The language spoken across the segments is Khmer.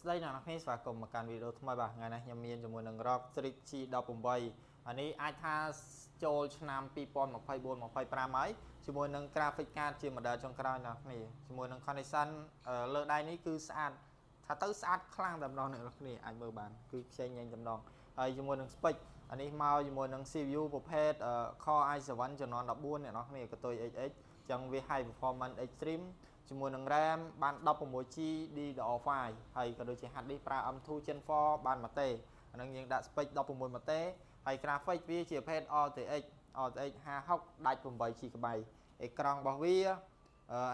ស្ដីអ្នកនរគ្នាស្វាគមន៍មកកាន់វីដេអូថ្មីបាទថ្ងៃនេះខ្ញុំមានជាមួយនឹង ROG Strix G18 អានេះអាចថាចូលឆ្នាំ2024-25ហើយជាមួយនឹង graphic card ជា model ចុងក្រោយអ្នកនរគ្នាជាមួយនឹង condition លើដៃនេះគឺស្អាតថាទៅស្អាតខ្លាំងតែម្ដងអ្នកនរគ្នាអាចមើលបានគឺខ្ចីញញតែម្ដងហើយជាមួយនឹង spec អានេះមកជាមួយនឹង CPU ប្រភេទ Core i7 ចំនួន14អ្នកនរគ្នាកតុយ XX ចឹងវា high performance extreme ជាមួយនឹង RAM បាន 16GB DDR5 ហើយក៏ដូចជា HDD ប្រើ M2 Gen 4 បានមកទេអានឹងយើងដាក់ spec 16មកទេហើយ graphic វាជាប្រភេទ RTX 5060ដាច់ 8GB អេក្រង់របស់វា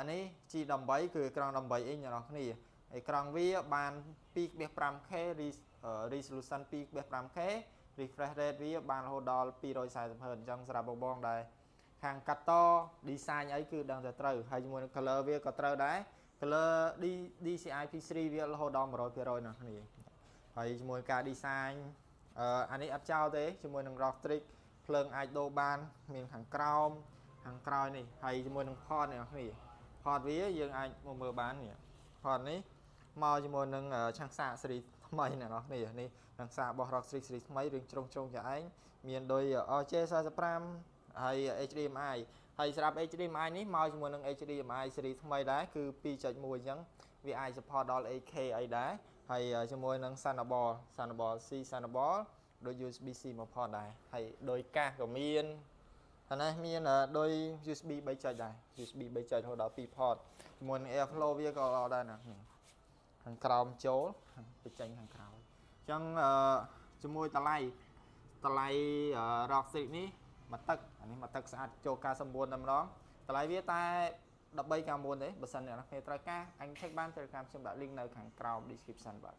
អានេះ G18 គឺអេក្រង់18 inch អ្នកនរគ្នាអេក្រង់វាបាន 2.5K resolution 2.5K refresh rate វាបានរហូតដល់ 240Hz អញ្ចឹងសម្រាប់បងដែរខាងកាត់ត design អីគឺដឹងតែត្រូវហើយជាមួយនឹង color វាក៏ត្រូវដែរ color DCI P3 វារហូតដល់ 100% ណាស់គ្នាហើយជាមួយការ design អានេះអត់ចោលទេជាមួយនឹង ROG Strix ភ្លើងអាចដូរបានមានខាងក្រោមខាងក្រោយនេះហើយជាមួយនឹង port នេះអ្នកគ្នា port វាយើងអាចមើលបាននេះ port នេះមកជាមួយនឹងឆាំងសាកស៊េរីថ្មីអ្នកនរគ្នានេះឆាំងសាករបស់ ROG Strix ស៊េរីថ្មីរឿងជ្រុងចុងចាឯងមានដូច RJ45 ហើយ HDMI ហើយសម្រាប់ HDMI នេះមកជាមួយនឹង HDMI ស៊េរីថ្មីដែរគឺ 2.1 អញ្ចឹងវាអាច support ដល់ 8K អីដែរហើយជាមួយនឹង Thunderbolt C Thunderbolt ដូច USB-C មក port ដែរហើយដោយកាសក៏មានអានេះមានដោយ USB 3 ចុចដែរ USB 3 ចុចរហូតដល់ 2 port ជាមួយនឹង Airflow វាក៏ល្អដែរណាខាងក្រោមចូលទៅចេញខាងក្រោយអញ្ចឹងជាមួយតម្លៃROG Strix នេះមកទឹកអានេះមកទឹកស្អាតចូល99តែម្ដងតម្លៃវាតែ13.9ទេបើសិនអ្នកនរគ្នាត្រូវការអញ check បាន Telegram ខ្ញុំដាក់ link នៅខាងក្រោម description បាទ